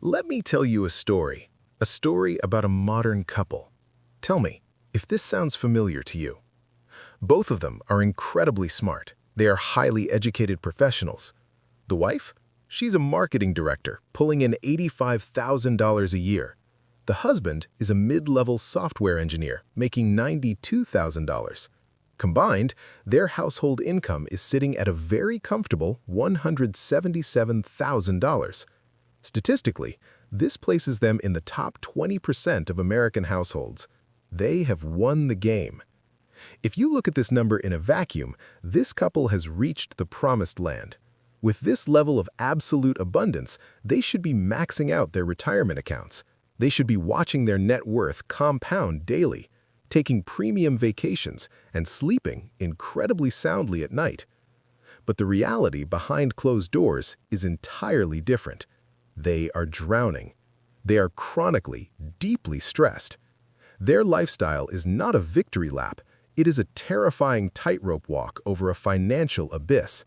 Let me tell you a story about a modern couple. Tell me if this sounds familiar to you. Both of them are incredibly smart. They are highly educated professionals. The wife? She's a marketing director, pulling in $85,000 a year. The husband is a mid-level software engineer, making $92,000. Combined, their household income is sitting at a very comfortable $177,000. Statistically, this places them in the top 20% of American households. They have won the game. If you look at this number in a vacuum, this couple has reached the promised land. With this level of absolute abundance, they should be maxing out their retirement accounts. They should be watching their net worth compound daily, taking premium vacations, and sleeping incredibly soundly at night. But the reality behind closed doors is entirely different. They are drowning. They are chronically, deeply stressed. Their lifestyle is not a victory lap. It is a terrifying tightrope walk over a financial abyss.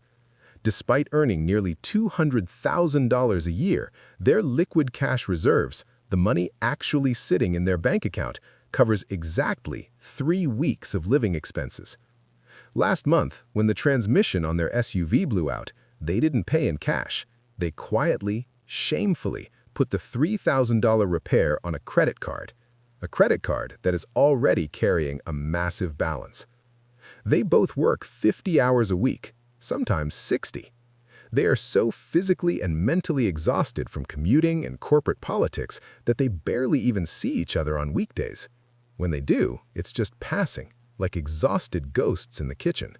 Despite earning nearly $200,000 a year, their liquid cash reserves, the money actually sitting in their bank account, covers exactly 3 weeks of living expenses. Last month, when the transmission on their SUV blew out, they didn't pay in cash. They quietly, shamefully put the $3,000 repair on a credit card that is already carrying a massive balance. They both work 50 hours a week, sometimes 60. They are so physically and mentally exhausted from commuting and corporate politics that they barely even see each other on weekdays. When they do, it's just passing, like exhausted ghosts in the kitchen.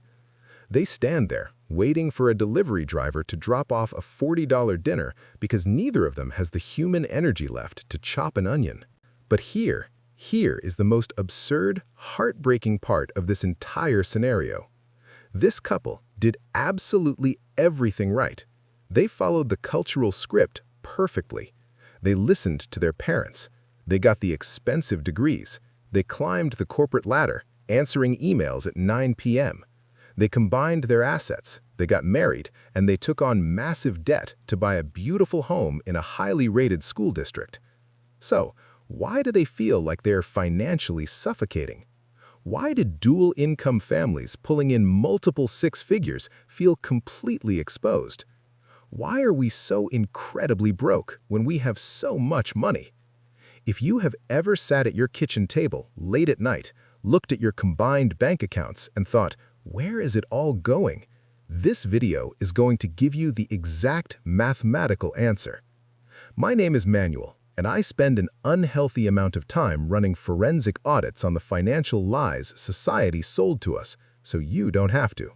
They stand there, waiting for a delivery driver to drop off a $40 dinner because neither of them has the human energy left to chop an onion. But here is the most absurd, heartbreaking part of this entire scenario. This couple did absolutely everything right. They followed the cultural script perfectly. They listened to their parents. They got the expensive degrees. They climbed the corporate ladder, answering emails at 9 p.m. They combined their assets. They got married, and they took on massive debt to buy a beautiful home in a highly rated school district. So, why do they feel like they're financially suffocating? Why did dual-income families pulling in multiple six figures feel completely exposed? Why are we so incredibly broke when we have so much money? If you have ever sat at your kitchen table late at night, looked at your combined bank accounts, and thought, where is it all going? This video is going to give you the exact mathematical answer. My name is Manuel, and I spend an unhealthy amount of time running forensic audits on the financial lies society sold to us, so you don't have to.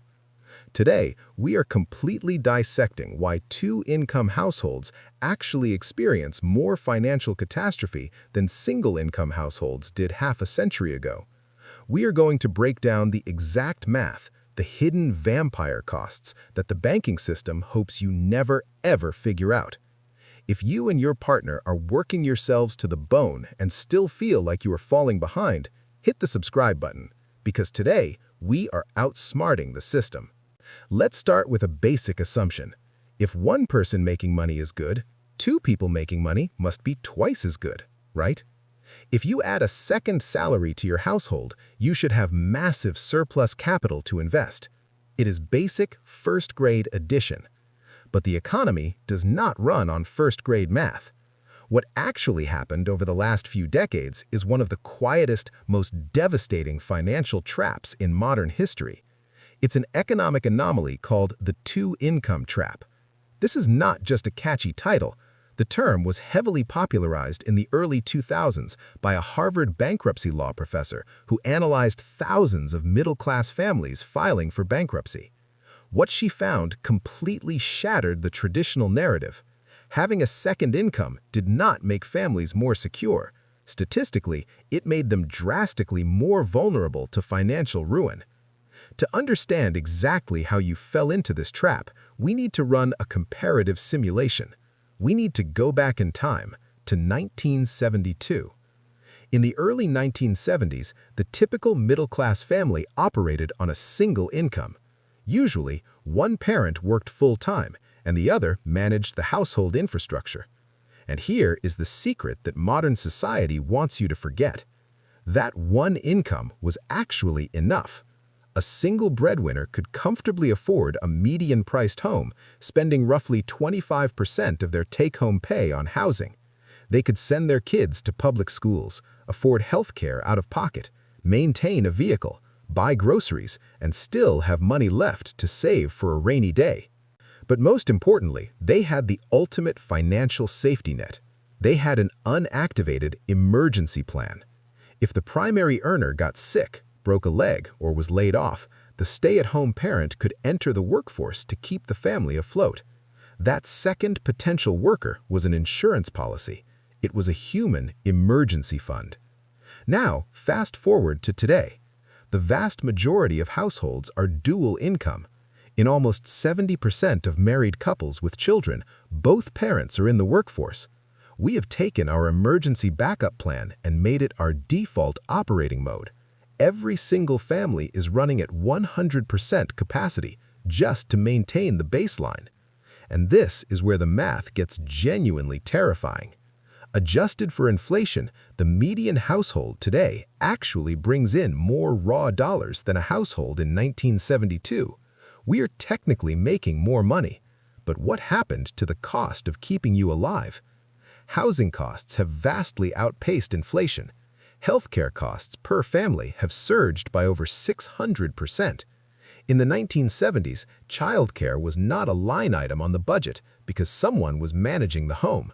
Today, we are completely dissecting why two-income households actually experience more financial catastrophe than single-income households did half a century ago. We are going to break down the exact math, the hidden vampire costs that the banking system hopes you never, ever figure out. If you and your partner are working yourselves to the bone and still feel like you are falling behind, hit the subscribe button, because today we are outsmarting the system. Let's start with a basic assumption. If one person making money is good, two people making money must be twice as good, right? If you add a second salary to your household, you should have massive surplus capital to invest. It is basic first-grade addition. But the economy does not run on first-grade math. What actually happened over the last few decades is one of the quietest, most devastating financial traps in modern history. It's an economic anomaly called the two-income trap. This is not just a catchy title. The term was heavily popularized in the early 2000s by a Harvard bankruptcy law professor who analyzed thousands of middle-class families filing for bankruptcy. What she found completely shattered the traditional narrative. Having a second income did not make families more secure. Statistically, it made them drastically more vulnerable to financial ruin. To understand exactly how you fell into this trap, we need to run a comparative simulation. We need to go back in time to 1972. In the early 1970s, the typical middle-class family operated on a single income. Usually, one parent worked full-time, and the other managed the household infrastructure. And here is the secret that modern society wants you to forget. That one income was actually enough. A single breadwinner could comfortably afford a median-priced home, spending roughly 25% of their take-home pay on housing. They could send their kids to public schools, afford health care out of pocket, maintain a vehicle, buy groceries, and still have money left to save for a rainy day. But most importantly, they had the ultimate financial safety net. They had an unactivated emergency plan. If the primary earner got sick, broke a leg, or was laid off, the stay-at-home parent could enter the workforce to keep the family afloat. That second potential worker was an insurance policy. It was a human emergency fund. Now, fast forward to today. The vast majority of households are dual income. In almost 70% of married couples with children, both parents are in the workforce. We have taken our emergency backup plan and made it our default operating mode. Every single family is running at 100% capacity just to maintain the baseline. And this is where the math gets genuinely terrifying. Adjusted for inflation, the median household today actually brings in more raw dollars than a household in 1972. We are technically making more money. But what happened to the cost of keeping you alive? Housing costs have vastly outpaced inflation. Healthcare costs per family have surged by over 600%. In the 1970s, childcare was not a line item on the budget because someone was managing the home.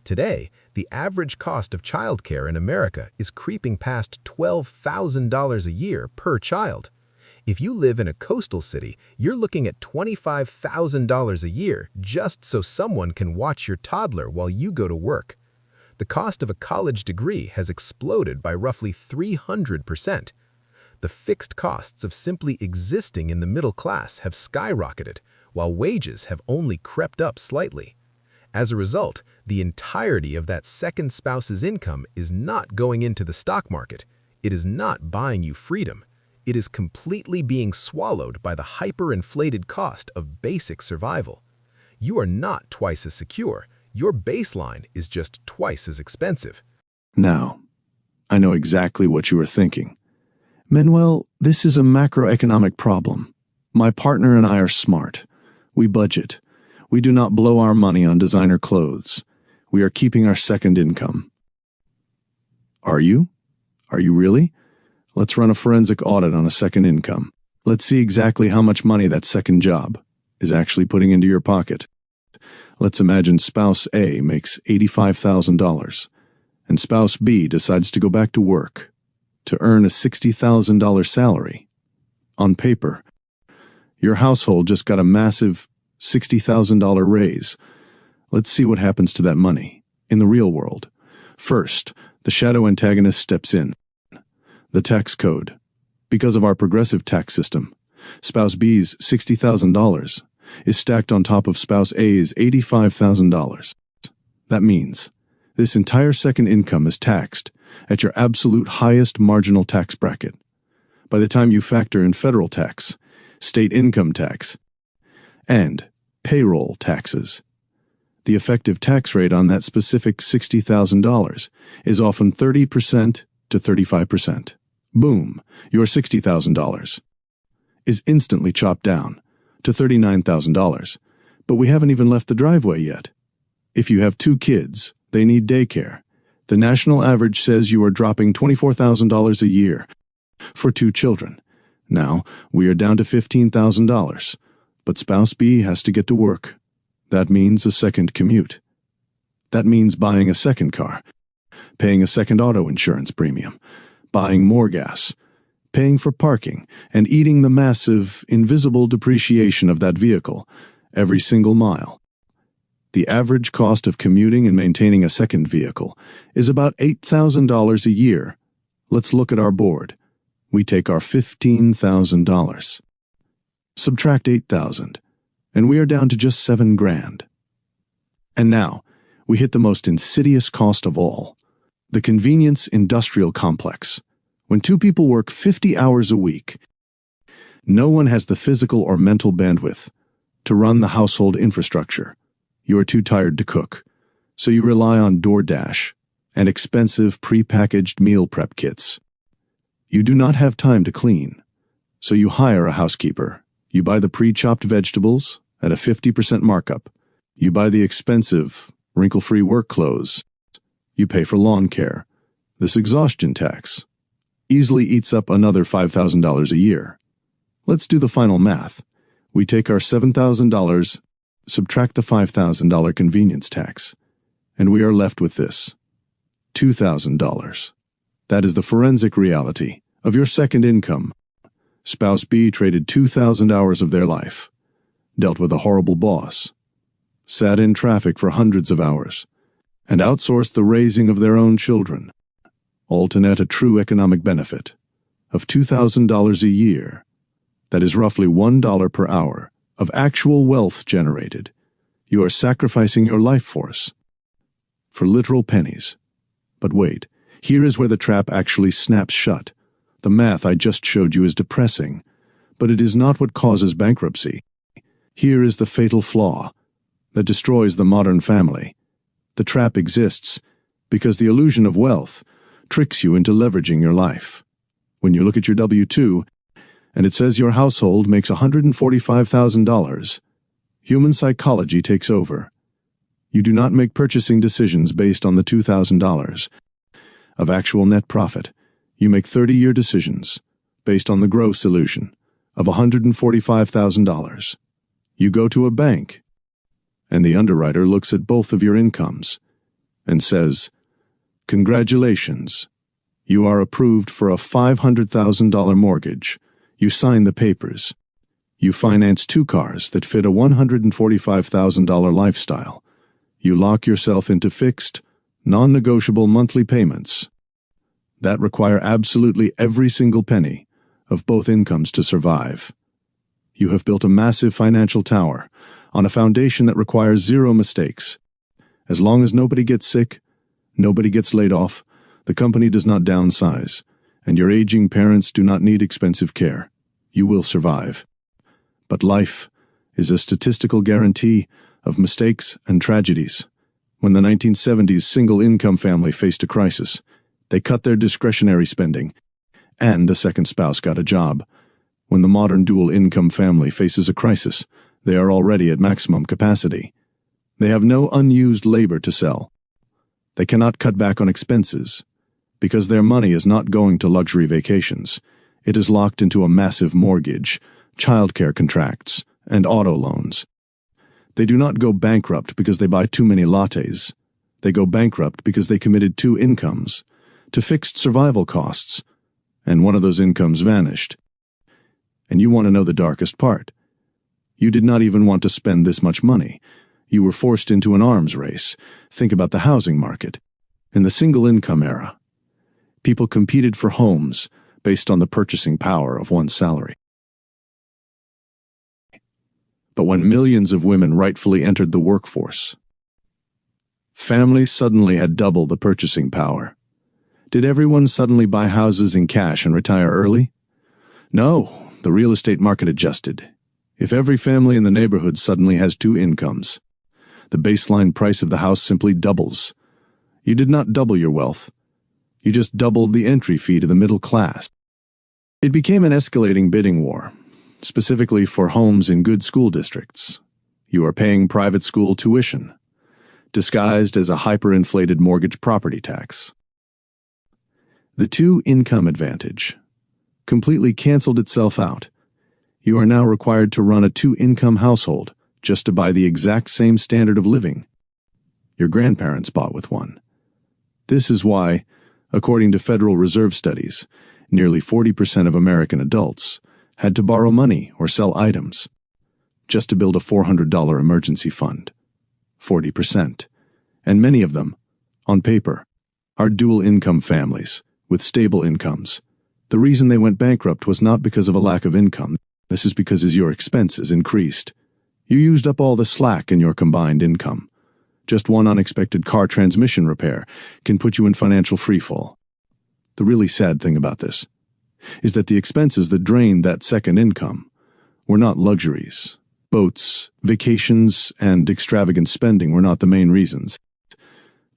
Today, the average cost of childcare in America is creeping past $12,000 a year per child. If you live in a coastal city, you're looking at $25,000 a year just so someone can watch your toddler while you go to work. The cost of a college degree has exploded by roughly 300%. The fixed costs of simply existing in the middle class have skyrocketed, while wages have only crept up slightly. As a result, the entirety of that second spouse's income is not going into the stock market. It is not buying you freedom. It is completely being swallowed by the hyperinflated cost of basic survival. You are not twice as secure. Your baseline is just twice as expensive. Now, I know exactly what you are thinking. Manuel, this is a macroeconomic problem. My partner and I are smart. We budget. We do not blow our money on designer clothes. We are keeping our second income. Are you? Are you really? Let's run a forensic audit on a second income. Let's see exactly how much money that second job is actually putting into your pocket. Let's imagine spouse A makes $85,000 and spouse B decides to go back to work to earn a $60,000 salary. On paper, your household just got a massive $60,000 raise. Let's see what happens to that money in the real world. First, the shadow antagonist steps in. The tax code. Because of our progressive tax system, spouse B's $60,000 is stacked on top of spouse A's $85,000. That means this entire second income is taxed at your absolute highest marginal tax bracket. By the time you factor in federal tax, state income tax, and payroll taxes, the effective tax rate on that specific $60,000 is often 30% to 35%. Boom, your $60,000 is instantly chopped down to $39,000, but we haven't even left the driveway yet. If you have 2 kids, they need daycare. The national average says you are dropping $24,000 a year for 2 children. Now, we are down to $15,000, but spouse B has to get to work. That means a second commute. That means buying a second car, paying a second auto insurance premium, buying more gas, paying for parking, and eating the massive, invisible depreciation of that vehicle every single mile. The average cost of commuting and maintaining a second vehicle is about $8,000 a year. Let's look at our board. We take our $15,000. Subtract $8,000, and we are down to just $7,000. And now, we hit the most insidious cost of all, the convenience industrial complex. When 2 people work 50 hours a week, no one has the physical or mental bandwidth to run the household infrastructure. You are too tired to cook, So you rely on DoorDash and expensive prepackaged meal prep kits. You do not have time to clean, so you hire a housekeeper. You buy the pre-chopped vegetables at a 50% markup. You buy the expensive, wrinkle-free work clothes. You pay for lawn care. This exhaustion tax easily eats up another $5,000 a year. Let's do the final math. We take our $7,000, subtract the $5,000 convenience tax, and we are left with this: $2,000. That is the forensic reality of your second income. Spouse B traded 2,000 hours of their life, dealt with a horrible boss, sat in traffic for hundreds of hours, and outsourced the raising of their own children, all to net a true economic benefit of $2,000 a year. That is roughly $1 per hour of actual wealth generated. You are sacrificing your life force for literal pennies. But wait, here is where the trap actually snaps shut. The math I just showed you is depressing, but it is not what causes bankruptcy. Here is the fatal flaw that destroys the modern family. The trap exists because the illusion of wealth tricks you into leveraging your life. When you look at your W-2, and it says your household makes $145,000, human psychology takes over. You do not make purchasing decisions based on the $2,000 of actual net profit. You make 30-year decisions based on the gross illusion of $145,000. You go to a bank, and the underwriter looks at both of your incomes and says, "Congratulations, you are approved for a $500,000 mortgage." You sign the papers. You finance 2 cars that fit a $145,000 lifestyle. You lock yourself into fixed, non-negotiable monthly payments that require absolutely every single penny of both incomes to survive. You have built a massive financial tower on a foundation that requires 0 mistakes. As long as nobody gets sick, nobody gets laid off, the company does not downsize, and your aging parents do not need expensive care, you will survive. But life is a statistical guarantee of mistakes and tragedies. When the 1970s single-income family faced a crisis, they cut their discretionary spending, and the second spouse got a job. When the modern dual-income family faces a crisis, they are already at maximum capacity. They have no unused labor to sell. They cannot cut back on expenses, because their money is not going to luxury vacations. It is locked into a massive mortgage, childcare contracts, and auto loans. They do not go bankrupt because they buy too many lattes. They go bankrupt because they committed 2 incomes to fixed survival costs, and one of those incomes vanished. And you want to know the darkest part? You did not even want to spend this much money. You were forced into an arms race. Think about the housing market. In the single-income era, people competed for homes based on the purchasing power of one's salary. But when millions of women rightfully entered the workforce, families suddenly had double the purchasing power. Did everyone suddenly buy houses in cash and retire early? No, the real estate market adjusted. If every family in the neighborhood suddenly has 2 incomes, the baseline price of the house simply doubles. You did not double your wealth. You just doubled the entry fee to the middle class. It became an escalating bidding war, specifically for homes in good school districts. You are paying private school tuition, disguised as a hyperinflated mortgage property tax. The 2-income advantage completely canceled itself out. You are now required to run a 2-income household just to buy the exact same standard of living your grandparents bought with one. This is why, according to Federal Reserve studies, nearly 40% of American adults had to borrow money or sell items just to build a $400 emergency fund. 40%. And many of them, on paper, are dual-income families with stable incomes. The reason they went bankrupt was not because of a lack of income. This is because as your expenses increased, you used up all the slack in your combined income. Just one unexpected car transmission repair can put you in financial freefall. The really sad thing about this is that the expenses that drained that second income were not luxuries. Boats, vacations, and extravagant spending were not the main reasons.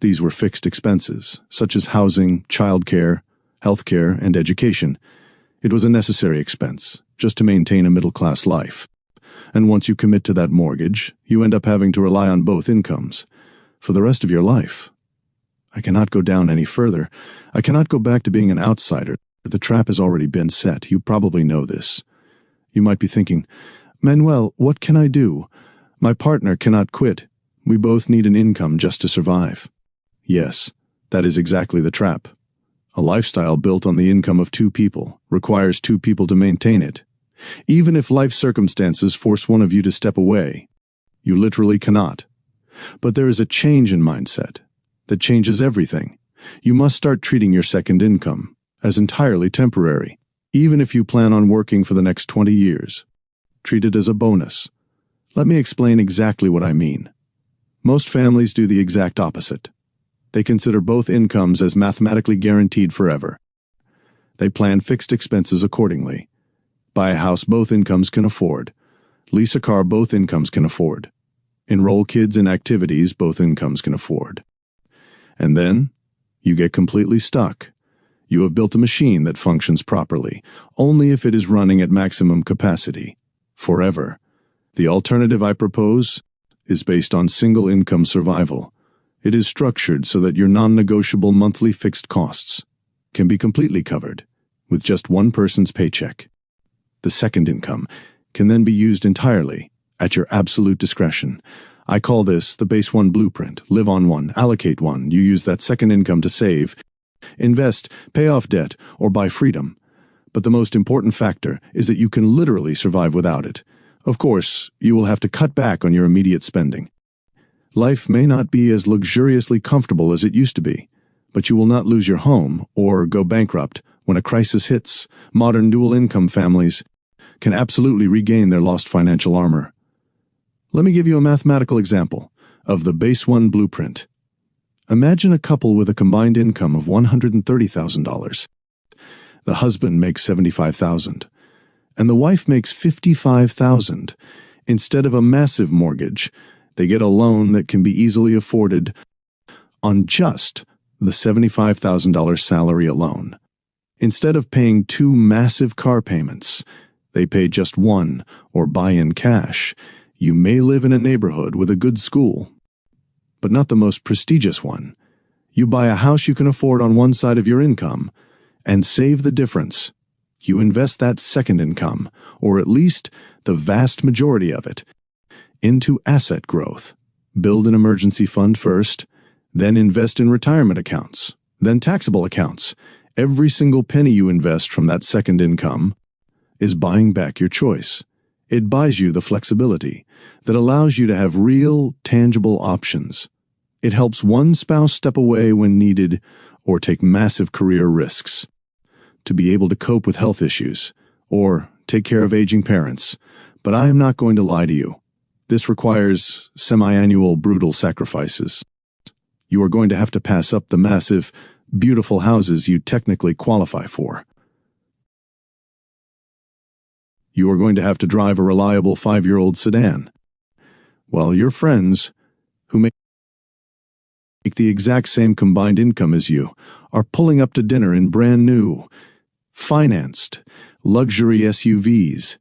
These were fixed expenses, such as housing, childcare, healthcare, and education. It was a necessary expense, just to maintain a middle-class life. And once you commit to that mortgage, you end up having to rely on both incomes for the rest of your life. I cannot go down any further. I cannot go back to being an outsider. The trap has already been set. You probably know this. You might be thinking, Manuel, what can I do? My partner cannot quit. We both need an income just to survive. Yes, that is exactly the trap. A lifestyle built on the income of two people requires two people to maintain it. Even if life circumstances force one of you to step away, you literally cannot. But there is a change in mindset that changes everything. You must start treating your second income as entirely temporary. Even if you plan on working for the next 20 years, treat it as a bonus. Let me explain exactly what I mean. Most families do the exact opposite. They consider both incomes as mathematically guaranteed forever. They plan fixed expenses accordingly. Buy a house both incomes can afford. Lease a car both incomes can afford. Enroll kids in activities both incomes can afford. And then, you get completely stuck. You have built a machine that functions properly, only if it is running at maximum capacity. Forever. The alternative I propose is based on single income survival. It is structured so that your non-negotiable monthly fixed costs can be completely covered with just one person's paycheck. The second income can then be used entirely at your absolute discretion. I call this the base one blueprint. Live on one, allocate one. You use that second income to save, invest, pay off debt, or buy freedom. But the most important factor is that you can literally survive without it. Of course, you will have to cut back on your immediate spending. Life may not be as luxuriously comfortable as it used to be, but you will not lose your home or go bankrupt when a crisis hits. Modern dual-income families can absolutely regain their lost financial armor. Let me give you a mathematical example of the base one blueprint. Imagine a couple with a combined income of $130,000. The husband makes $75,000, and the wife makes $55,000. Instead of a massive mortgage, they get a loan that can be easily afforded on just the $75,000 salary alone. Instead of paying two massive car payments, they pay just one or buy in cash. You may live in a neighborhood with a good school, but not the most prestigious one. You buy a house you can afford on one side of your income and save the difference. You invest that second income, or at least the vast majority of it, into asset growth. Build an emergency fund first, then invest in retirement accounts, then taxable accounts. Every single penny you invest from that second income is buying back your choice. It buys you the flexibility that allows you to have real, tangible options. It helps one spouse step away when needed or take massive career risks, to be able to cope with health issues or take care of aging parents. But I am not going to lie to you. This requires semi-annual brutal sacrifices. You are going to have to pass up the massive, beautiful houses you technically qualify for. You are going to have to drive a reliable 5-year-old sedan, while your friends, who make the exact same combined income as you, are pulling up to dinner in brand new, financed, luxury SUVs.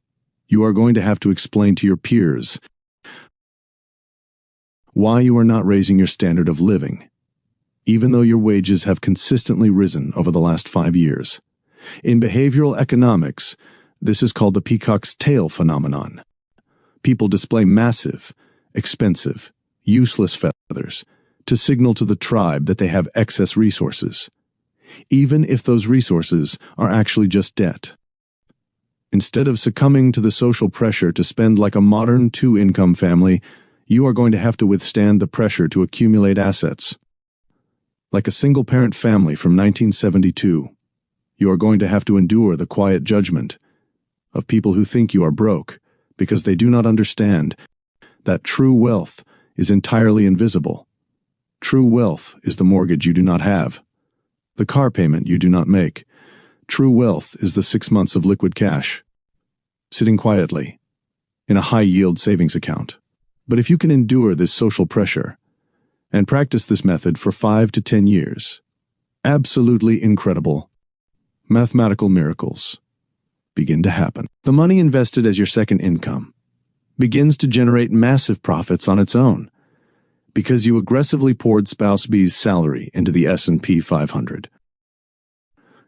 You are going to have to explain to your peers why you are not raising your standard of living, even though your wages have consistently risen over the last 5 years. In behavioral economics, this is called the peacock's tail phenomenon. People display massive, expensive, useless feathers to signal to the tribe that they have excess resources, even if those resources are actually just debt. Instead of succumbing to the social pressure to spend like a modern two-income family, you are going to have to withstand the pressure to accumulate assets. Like a single-parent family from 1972, you are going to have to endure the quiet judgment of people who think you are broke because they do not understand that true wealth is entirely invisible. True wealth is the mortgage you do not have, the car payment you do not make. True wealth is the 6 months of liquid cash, sitting quietly in a high-yield savings account. But if you can endure this social pressure and practice this method for 5 to 10 years. Absolutely incredible. Mathematical miracles begin to happen. The money invested as your second income begins to generate massive profits on its own because you aggressively poured spouse B's salary into the S&P 500.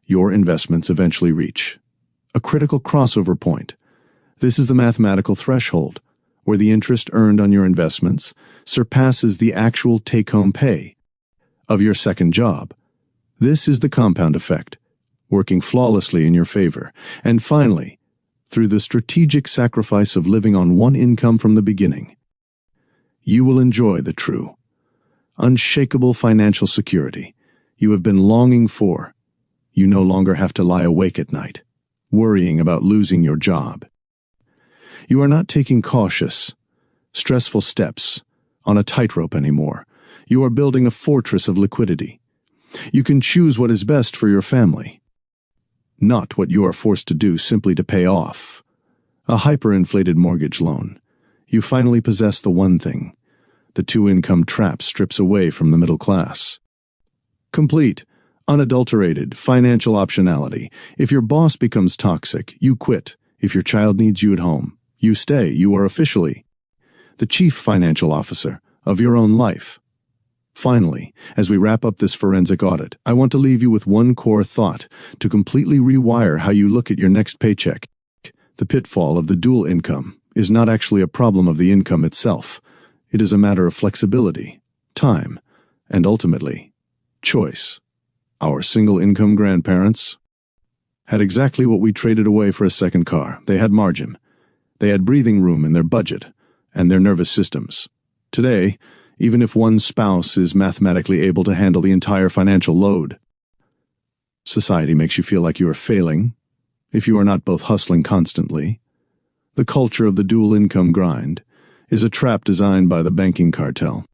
Your investments eventually reach a critical crossover point. This is the mathematical threshold where the interest earned on your investments surpasses the actual take-home pay of your second job. This is the compound effect, working flawlessly in your favor. And finally, through the strategic sacrifice of living on one income from the beginning, you will enjoy the true, unshakable financial security you have been longing for. You no longer have to lie awake at night, worrying about losing your job. You are not taking cautious, stressful steps on a tightrope anymore. You are building a fortress of liquidity. You can choose what is best for your family, not what you are forced to do simply to pay off a hyperinflated mortgage loan. You finally possess the one thing the two-income trap strips away from the middle class. Complete, unadulterated financial optionality. If your boss becomes toxic, you quit. If your child needs you at home, you stay. You are officially the chief financial officer of your own life. Finally, as we wrap up this forensic audit, I want to leave you with one core thought to completely rewire how you look at your next paycheck. The pitfall of the dual income is not actually a problem of the income itself. It is a matter of flexibility, time, and ultimately, choice. Our single-income grandparents had exactly what we traded away for a second car. They had margin. They had breathing room in their budget and their nervous systems. Today, even if one spouse is mathematically able to handle the entire financial load, society makes you feel like you are failing if you are not both hustling constantly. The culture of the dual-income grind is a trap designed by the banking cartel.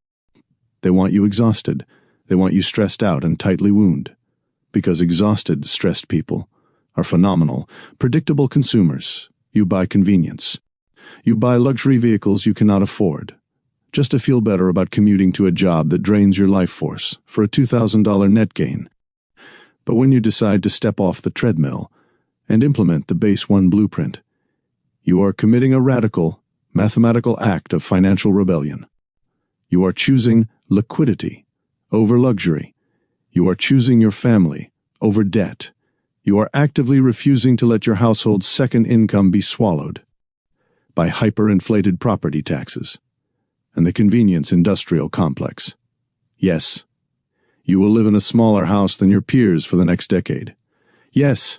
They want you exhausted. They want you stressed out and tightly wound, because exhausted, stressed people are phenomenal, predictable consumers. You buy convenience. You buy luxury vehicles you cannot afford, just to feel better about commuting to a job that drains your life force for a $2,000 net gain. But when you decide to step off the treadmill and implement the base one blueprint, you are committing a radical, mathematical act of financial rebellion. You are choosing liquidity over luxury. You are choosing your family over debt. You are actively refusing to let your household's second income be swallowed by hyperinflated property taxes and the convenience industrial complex. Yes, you will live in a smaller house than your peers for the next decade. Yes,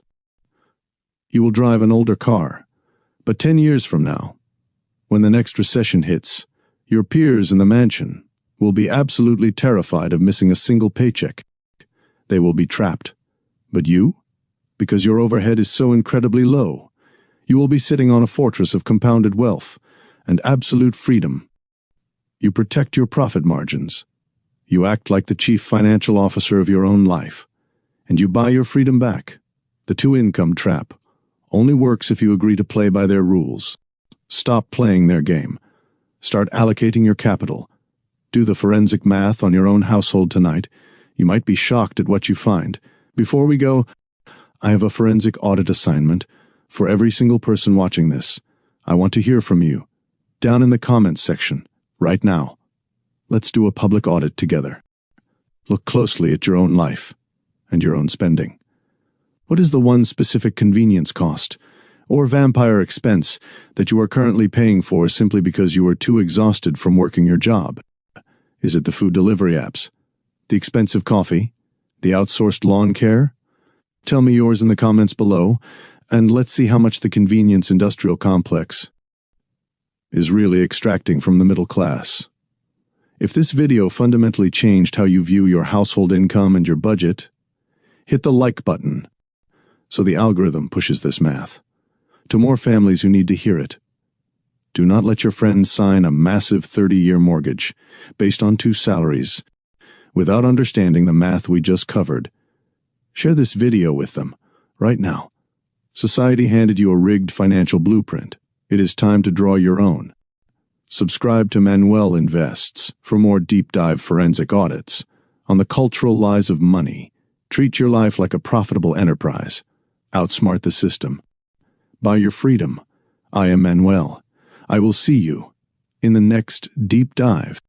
you will drive an older car, but 10 years from now, when the next recession hits, your peers in the mansion will be absolutely terrified of missing a single paycheck. They will be trapped. But you, because your overhead is so incredibly low, you will be sitting on a fortress of compounded wealth and absolute freedom. You protect your profit margins. You act like the chief financial officer of your own life, and you buy your freedom back. The two-income trap only works if you agree to play by their rules. Stop playing their game. Start allocating your capital. Do the forensic math on your own household tonight. You might be shocked at what you find. Before we go, I have a forensic audit assignment for every single person watching this. I want to hear from you. Down in the comments section, right now. Let's do a public audit together. Look closely at your own life and your own spending. What is the one specific convenience cost or vampire expense that you are currently paying for simply because you are too exhausted from working your job? Is it the food delivery apps? The expensive coffee? The outsourced lawn care? Tell me yours in the comments below, and let's see how much the convenience industrial complex is really extracting from the middle class. If this video fundamentally changed how you view your household income and your budget, hit the like button so the algorithm pushes this math to more families who need to hear it. Do not let your friends sign a massive 30-year mortgage based on 2 salaries without understanding the math we just covered. Share this video with them right now. Society handed you a rigged financial blueprint. It is time to draw your own. Subscribe to Manuel Invests for more deep dive forensic audits on the cultural lies of money. Treat your life like a profitable enterprise. Outsmart the system. Buy your freedom. I am Manuel. I will see you in the next deep dive.